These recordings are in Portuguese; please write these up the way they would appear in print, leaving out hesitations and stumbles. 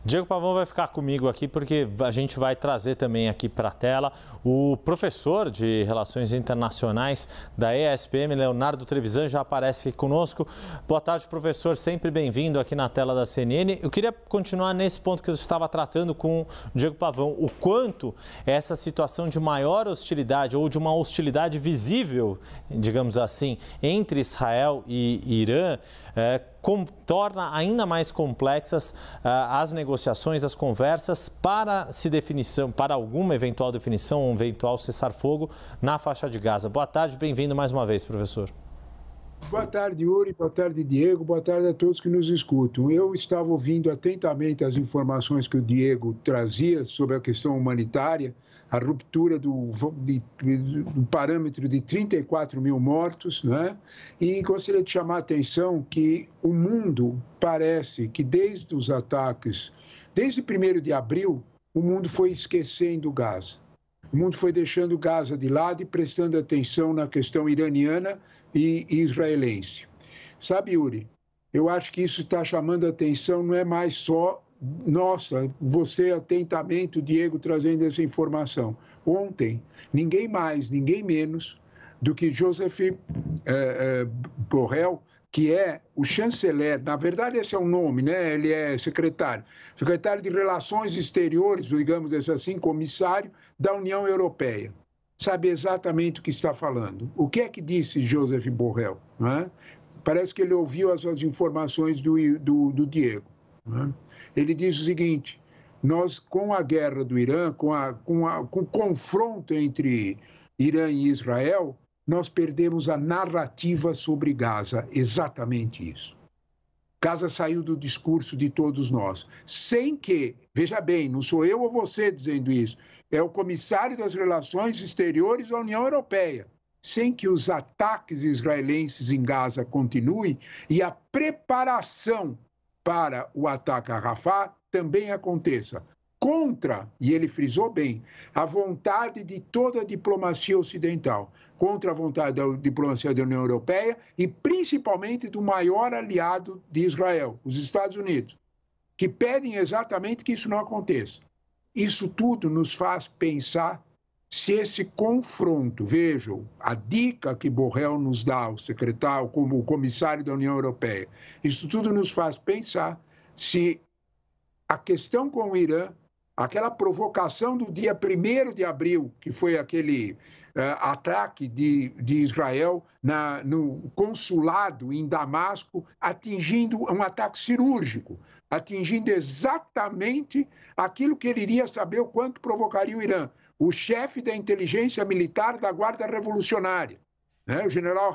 Diego Pavão vai ficar comigo aqui porque a gente vai trazer também aqui para a tela o professor de Relações Internacionais da ESPM, Leonardo Trevisan, já aparece aqui conosco. Boa tarde, professor, sempre bem-vindo aqui na tela da CNN. Eu queria continuar nesse ponto que eu estava tratando com o Diego Pavão, o quanto essa situação de maior hostilidade ou de uma hostilidade visível, digamos assim, entre Israel e Irã, torna ainda mais complexas as negociações, as conversas para alguma eventual definição, um eventual cessar-fogo na faixa de Gaza. Boa tarde, bem-vindo mais uma vez, professor. Boa tarde, Yuri, boa tarde, Diego, boa tarde a todos que nos escutam. Eu estava ouvindo atentamente as informações que o Diego trazia sobre a questão humanitária, a ruptura do parâmetro de 34 mil mortos, né? E gostaria de chamar a atenção que o mundo parece que desde os ataques, desde 1º de abril, o mundo foi esquecendo Gaza. O mundo foi deixando Gaza de lado e prestando atenção na questão iraniana e israelense. Sabe, Yuri, eu acho que isso está chamando a atenção, não é mais só nossa, você atentamente, o Diego, trazendo essa informação. Ontem, ninguém mais, ninguém menos do que Joseph Borrell, que é o chanceler, na verdade esse é o nome, né? Ele é secretário de Relações Exteriores, digamos assim, comissário da União Europeia. Sabe exatamente o que está falando. O que é que disse Joseph Borrell? Né? Parece que ele ouviu as informações do Diego. Né? Ele diz o seguinte: nós, com a guerra do Irã, com o confronto entre Irã e Israel, nós perdemos a narrativa sobre Gaza. Exatamente isso. Gaza saiu do discurso de todos nós, sem que, veja bem, não sou eu ou você dizendo isso, é o comissário das Relações Exteriores da União Europeia, sem que os ataques israelenses em Gaza continuem e a preparação para o ataque a Rafah também aconteça. Contra, e ele frisou bem, a vontade de toda a diplomacia ocidental, contra a vontade da diplomacia da União Europeia e principalmente do maior aliado de Israel, os Estados Unidos, que pedem exatamente que isso não aconteça. Isso tudo nos faz pensar se esse confronto, vejam, a dica que Borrell nos dá, o secretário, como o comissário da União Europeia, isso tudo nos faz pensar se a questão com o Irã, aquela provocação do dia 1º de abril, que foi aquele ataque de Israel no consulado em Damasco, atingindo um ataque cirúrgico, atingindo exatamente aquilo que ele iria saber o quanto provocaria o Irã. O chefe da inteligência militar da Guarda Revolucionária, né, o general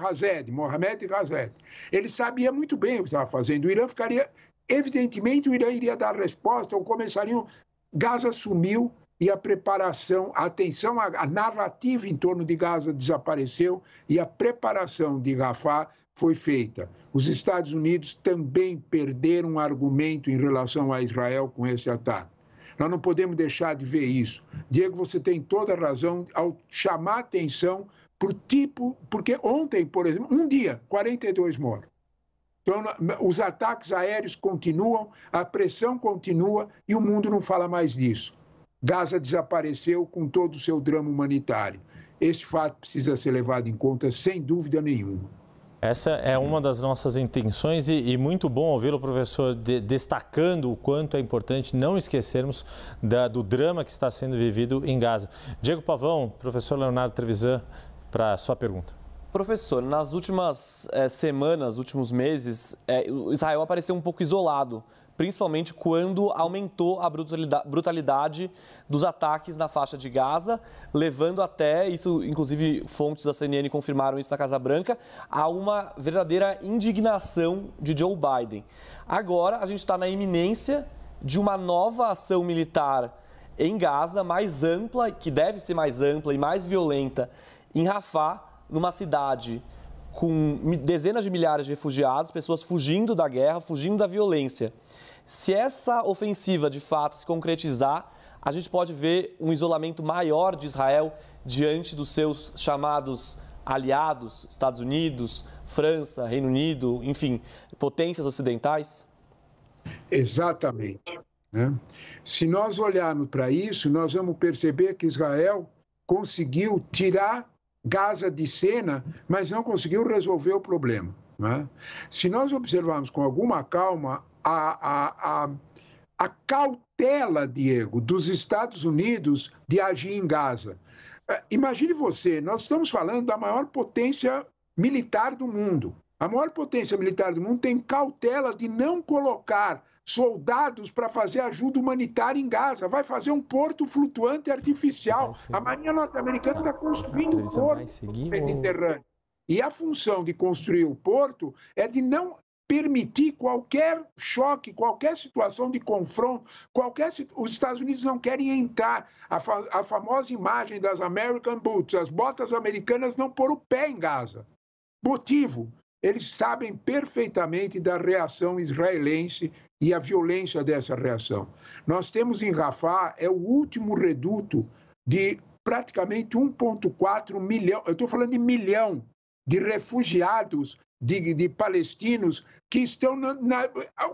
Mohammad Razed, ele sabia muito bem o que estava fazendo. O Irã ficaria, evidentemente, o Irã iria dar resposta, ou começariam. Gaza sumiu e a preparação, a atenção, a narrativa em torno de Gaza desapareceu e a preparação de Rafah foi feita. Os Estados Unidos também perderam um argumento em relação a Israel com esse ataque. Nós não podemos deixar de ver isso. Diego, você tem toda a razão ao chamar atenção porque ontem, por exemplo, um dia, 42 mortos. Então, os ataques aéreos continuam, a pressão continua e o mundo não fala mais disso. Gaza desapareceu com todo o seu drama humanitário. Esse fato precisa ser levado em conta, sem dúvida nenhuma. Essa é uma das nossas intenções e muito bom ouvi-lo, professor, destacando o quanto é importante não esquecermos do drama que está sendo vivido em Gaza. Diego Pavão, professor Leonardo Trevisan, para a sua pergunta. Professor, nas últimas semanas, últimos meses, Israel apareceu um pouco isolado, principalmente quando aumentou a brutalidade dos ataques na faixa de Gaza, levando até, isso inclusive fontes da CNN confirmaram isso na Casa Branca, a uma verdadeira indignação de Joe Biden. Agora a gente está na iminência de uma nova ação militar em Gaza, mais ampla, que deve ser mais ampla e mais violenta, em Rafah, numa cidade com dezenas de milhares de refugiados, pessoas fugindo da guerra, fugindo da violência. Se essa ofensiva de fato se concretizar, a gente pode ver um isolamento maior de Israel diante dos seus chamados aliados, Estados Unidos, França, Reino Unido, enfim, potências ocidentais? Exatamente. né? Se nós olharmos para isso, nós vamos perceber que Israel conseguiu tirar Gaza de cena, mas não conseguiu resolver o problema, né? Se nós observarmos com alguma calma a cautela, Diego, dos Estados Unidos de agir em Gaza. Imagine você, nós estamos falando da maior potência militar do mundo. A maior potência militar do mundo tem cautela de não colocar soldados para fazer ajuda humanitária em Gaza. Vai fazer um porto flutuante artificial. A Marinha norte-americana está construindo um porto no Mediterrâneo. E a função de construir o porto é de não permitir qualquer choque, qualquer situação de confronto, os Estados Unidos não querem entrar. A famosa imagem das American Boots, as botas americanas não pôr o pé em Gaza. Motivo, eles sabem perfeitamente da reação israelense e a violência dessa reação. Nós temos em Rafah, é o último reduto de praticamente 1,4 milhão, eu estou falando de milhão, de refugiados, de palestinos que estão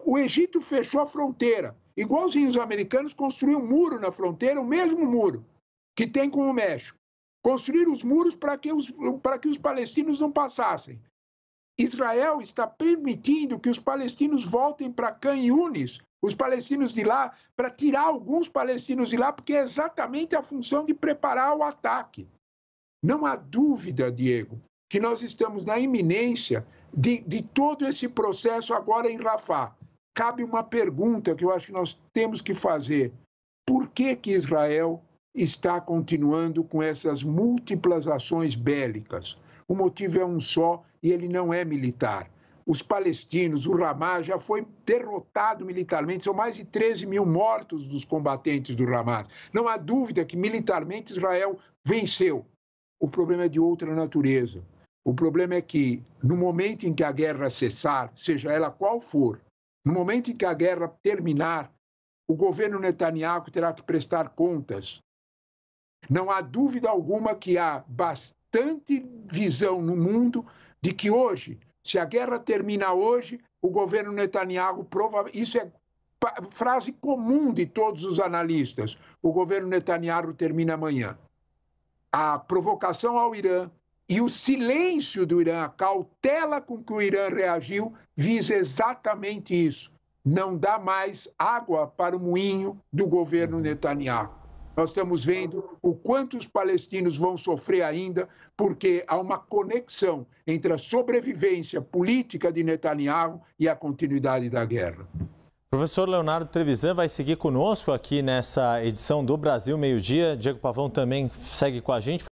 o Egito fechou a fronteira, igualzinho os americanos construíram um muro na fronteira, o mesmo muro que tem com o México. Construíram os muros para que os palestinos não passassem. Israel está permitindo que os palestinos voltem para Khan Yunis, os palestinos de lá, para tirar alguns palestinos de lá, porque é exatamente a função de preparar o ataque. Não há dúvida, Diego, que nós estamos na iminência de todo esse processo agora em Rafah. Cabe uma pergunta que eu acho que nós temos que fazer. Por que Israel está continuando com essas múltiplas ações bélicas? O motivo é um só e ele não é militar. Os palestinos, o Hamas já foi derrotado militarmente, são mais de 13 mil mortos dos combatentes do Hamas. Não há dúvida que militarmente Israel venceu. O problema é de outra natureza. O problema é que, no momento em que a guerra cessar, seja ela qual for, no momento em que a guerra terminar, o governo Netanyahu terá que prestar contas. Não há dúvida alguma que há bastante visão no mundo de que hoje, se a guerra terminar hoje, o governo Netanyahu provavelmente... Isso é frase comum de todos os analistas. O governo Netanyahu termina amanhã. A provocação ao Irã e o silêncio do Irã, a cautela com que o Irã reagiu, visa exatamente isso. Não dá mais água para o moinho do governo Netanyahu. Nós estamos vendo o quanto os palestinos vão sofrer ainda, porque há uma conexão entre a sobrevivência política de Netanyahu e a continuidade da guerra. Professor Leonardo Trevisan vai seguir conosco aqui nessa edição do Brasil Meio Dia. Diego Pavão também segue com a gente.